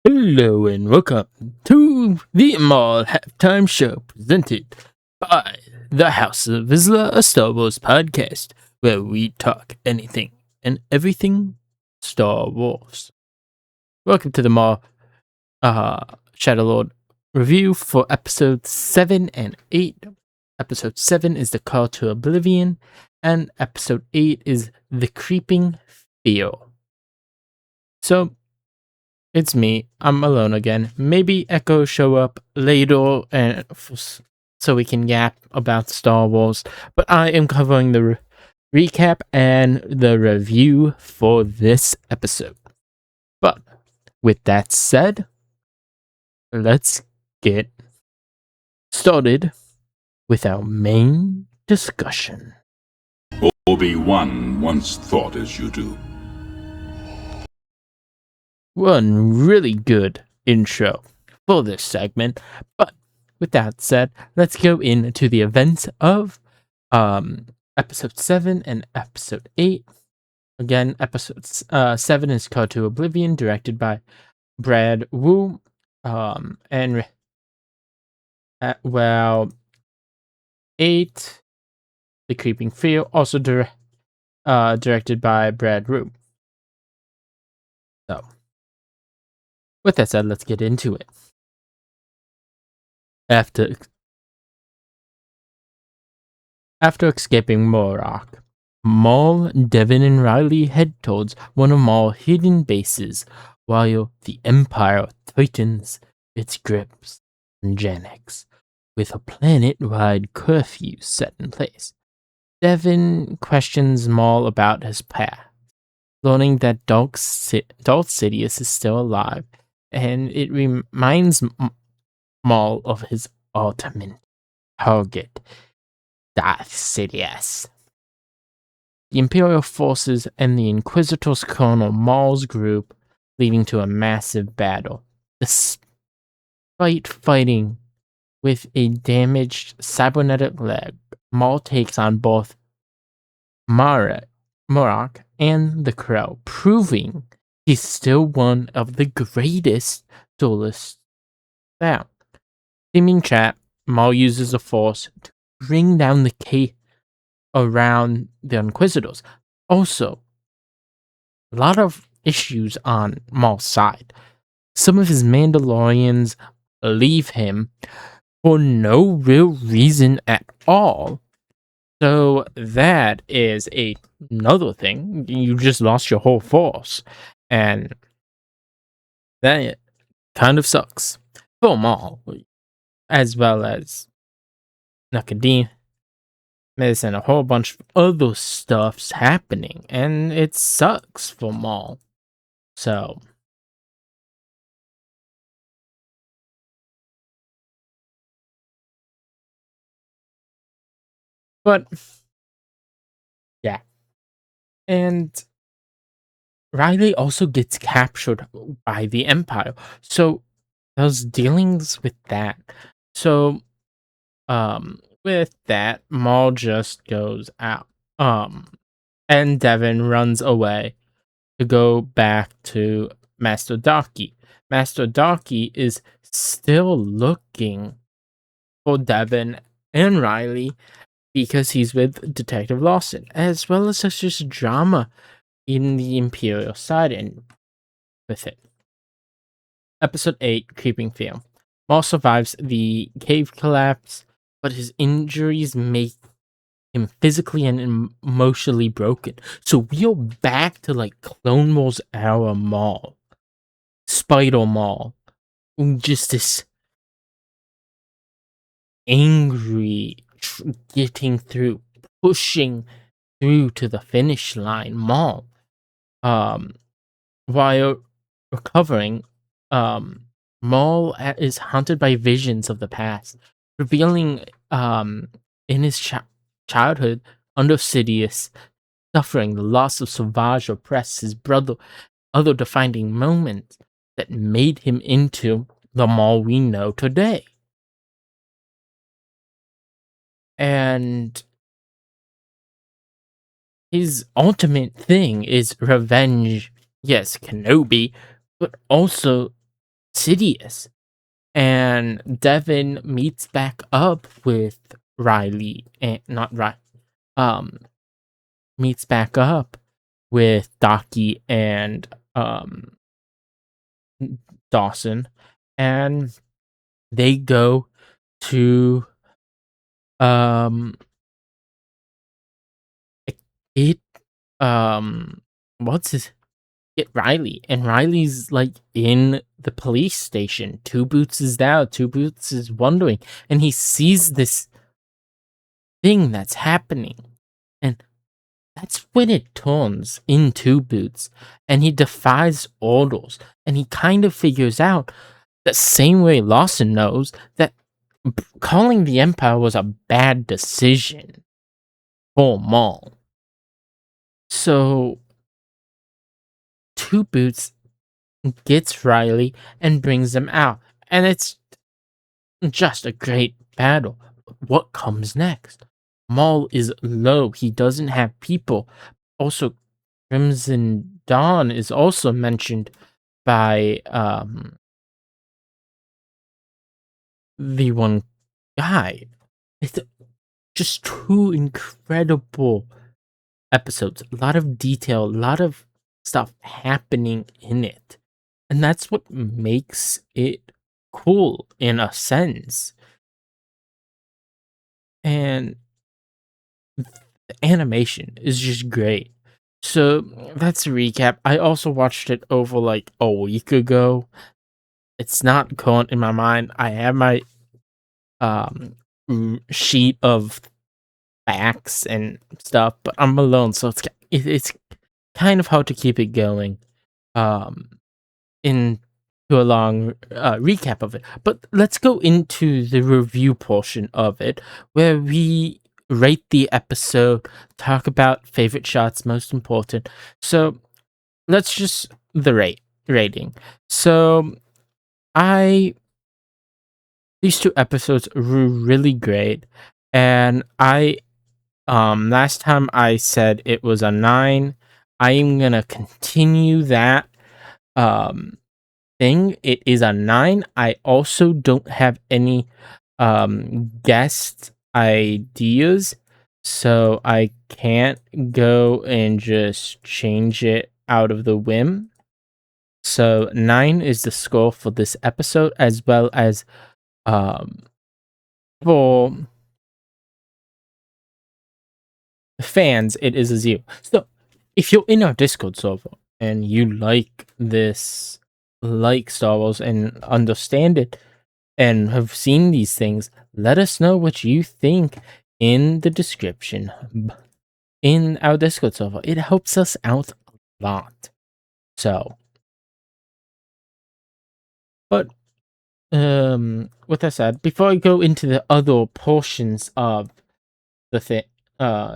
Hello and welcome to the Maul halftime show presented by the House of Vizsla, a Star Wars podcast where we talk anything and everything Star Wars. Welcome to the Maul Shadowlord review for episode 7 and 8. Episode 7 is The Call to Oblivion, and episode 8 is The Creeping Fear. So, it's me. I'm alone again. Maybe Echo show up later and so we can yap about Star Wars. But I am covering the recap and the review for this episode. But with that said, let's get started with our main discussion. Obi-Wan once thought as you do. One really good intro for this segment, but with that said, let's go into the events of episode 7 and episode 8. Again, episode 7 is Call to Oblivion, directed by Brad Wu, and 8, The Creeping Fear, also directed by Brad Wu. So, with that said, let's get into it. After escaping Morok, Maul, Devin, and Riley head towards one of Maul's hidden bases, while the Empire tightens its grips on Janix, with a planet-wide curfew set in place. Devin questions Maul about his past, learning that Darth Sidious is still alive, and it reminds Maul of his ultimate target, Darth Sidious. The Imperial forces and the Inquisitors corner Maul's group, leading to a massive battle. Despite fighting with a damaged cybernetic leg, Maul takes on both Morok and the Crow, proving he's still one of the greatest duelists found. Seeming trap, Maul uses the Force to bring down the cave around the Inquisitors. Also, a lot of issues on Maul's side. Some of his Mandalorians leave him for no real reason at all. So that is another thing. You just lost your whole force. And that kind of sucks for Maul, as well as Nicodemus and a whole bunch of other stuff's happening, and it sucks for Maul. So, but yeah, and Riley also gets captured by the Empire, so there's dealings with that. So, with that, Maul just goes out. And Devin runs away to go back to Master Daki. Master Daki is still looking for Devin and Riley because he's with Detective Lawson, as well as there's just drama in the Imperial side and with it. Episode 8, Creeping Fear. Maul survives the cave collapse, but his injuries make him physically and emotionally broken. So we are back to like Clone Wars era Maul. Spider Maul. Just this angry, getting through, pushing through to the finish line Maul. While recovering, Maul is haunted by visions of the past, revealing in his childhood under Sidious, suffering the loss of Savage oppressed his brother, other defining moments that made him into the Maul we know today. And his ultimate thing is revenge. Yes, Kenobi, but also Sidious. And Devin meets back up with Riley and not Riley. Um, meets back up with Docky and Dawson, and they go to um it what's his get Riley, and Riley's like in the police station. Two Boots is there. Two Boots is wondering, and he sees this thing that's happening, and that's when it turns in Two Boots, and he defies orders, and he kind of figures out the same way Lawson knows that calling the Empire was a bad decision for Maul. So Two Boots gets Riley and brings him out, and it's just a great battle. What comes next? Maul is low. He doesn't have people. Also, Crimson Dawn is also mentioned by the one guy. It's just two incredible episodes. A lot of detail, a lot of stuff happening in it. And that's what makes it cool in a sense. And the animation is just great. So that's a recap. I also watched it over like a week ago. It's not current in my mind. I have my sheet of facts and stuff, but I'm alone, so it's kind of hard to keep it going. Um, into a long recap of it. But let's go into the review portion of it, where we rate the episode, talk about favorite shots, most important. So let's just the rating. So I these two episodes were really great, and I last time I said it was a 9. I am gonna continue that thing. It is a 9. I also don't have any guest ideas, so I can't go and just change it out of the whim. So 9 is the score for this episode, as well as um for fans, it is a 0. So if you're in our Discord server and you like Star Wars and understand it and have seen these things, let us know what you think in the description in our Discord server. It helps us out a lot. So, but with that said, before I go into the other portions of the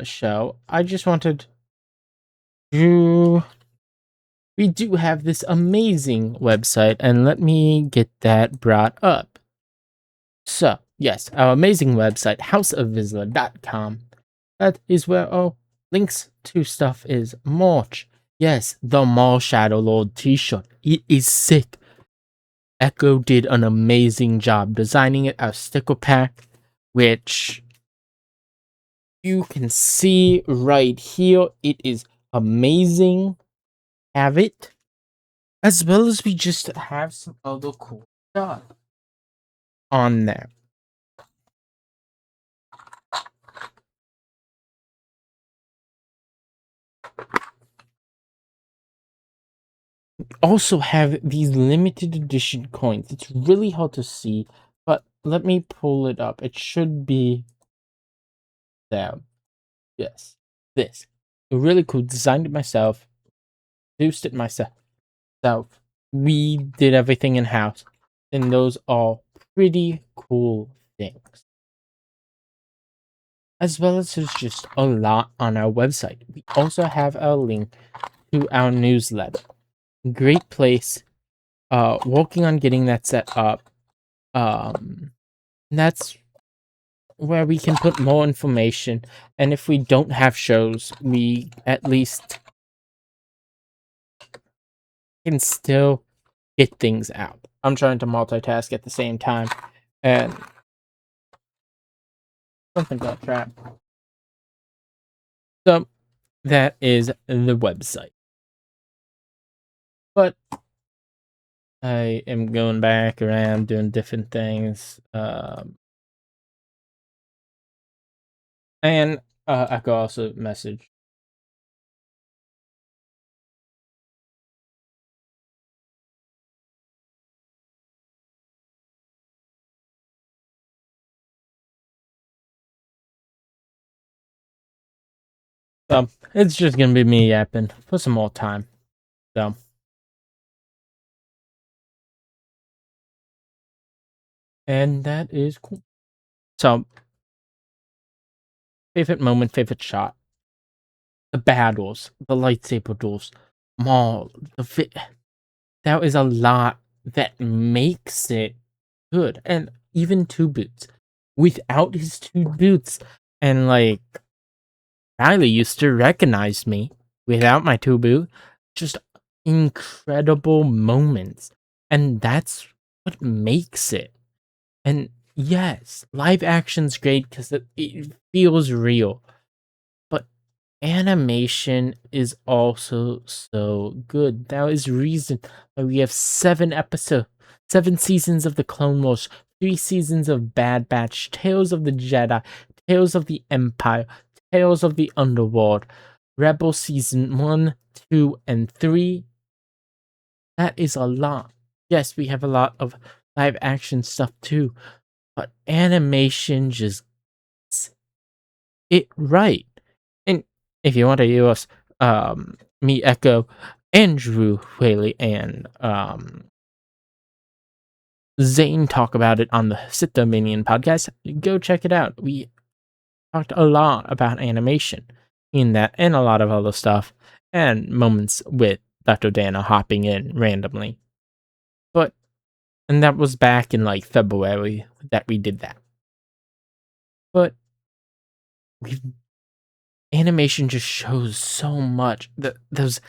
show, I just wanted to we do have this amazing website, and let me get that brought up. So, yes, our amazing website, houseofvizsla.com. That is where all links to stuff is. Merch. Yes, the Maul Shadow Lord t-shirt. It is sick. Echo did an amazing job designing it. Our sticker pack, which you can see right here. It is amazing. Have it. As well as we just have some other cool stuff on there. Also have these limited edition coins. It's really hard to see, but let me pull it up. It should be there. Yes, this. Really cool. Designed it myself. Produced it myself. We did everything in house, and those are pretty cool things. As well as there's just a lot on our website. We also have our link to our newsletter. Great place. Working on getting that set up. That's where we can put more information, and if we don't have shows, we at least can still get things out. I'm trying to multitask at the same time, and something got trapped. So that is the website. But I am going back around doing different things. And I could also message. So it's just gonna be me yapping for some more time. So, and that is cool. So, favorite moment, favorite shot, the battles, the lightsaber duels, Maul, that is a lot that makes it good, and even Two Boots. Without his Two Boots, and like Riley used to recognize me without my Two Boot, just incredible moments, and that's what makes it. And yes, live action's great because it feels real, but animation is also so good. That is reason why we have 7 seasons of the Clone Wars, 3 seasons of Bad Batch, Tales of the Jedi, Tales of the Empire, Tales of the Underworld, Rebel season 1, 2, and 3. That is a lot. Yes, we have a lot of live action stuff too, but animation just gets it right. And if you want to hear us, me, Echo, Andrew Whaley, and Zane talk about it on the Sit Dominion podcast, go check it out. We talked a lot about animation in that and a lot of other stuff, and moments with Dr. Dana hopping in randomly. But, and that was back in like February that we did that. But we animation just shows so much that there's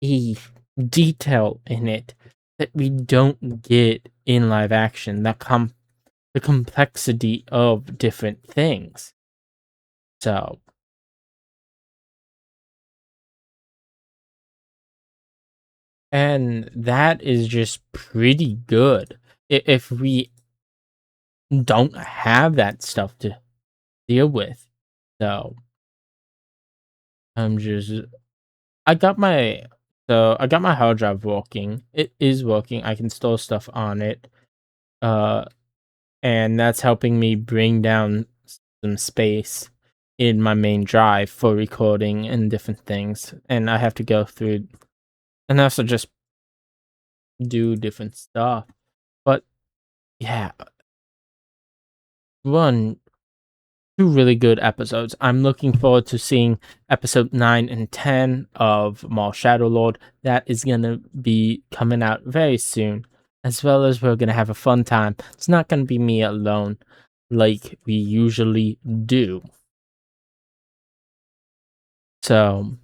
a detail in it that we don't get in live action. The complexity of different things. So, and that is just pretty good. If we don't have that stuff to deal with. So, I'm just I got my I got my hard drive working. It is working. I can store stuff on it. Uh and that's helping me bring down some space in my main drive for recording and different things. And I have to go through and also just do different stuff. But yeah, one two really good episodes. I'm looking forward to seeing episode 9 and 10 of Maul Shadow Lord. That is gonna be coming out very soon. As well as we're gonna have a fun time. It's not gonna be me alone like we usually do. So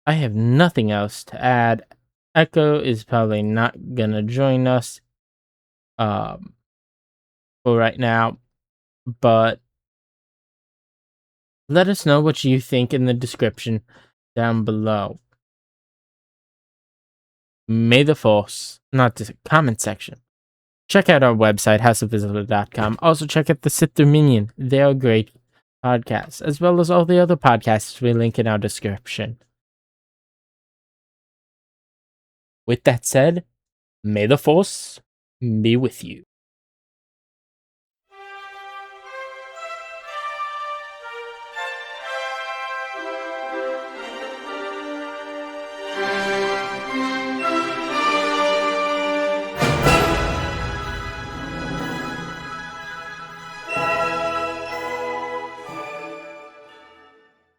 I have nothing else to add. Echo is probably not gonna join us um for right now, but let us know what you think in the description down below. May the Force, not the comment section. Check out our website, houseofvizsla.com. Also check out the Sith Dominion. They are great podcasts, as well as all the other podcasts we link in our description. With that said, may the Force be with you.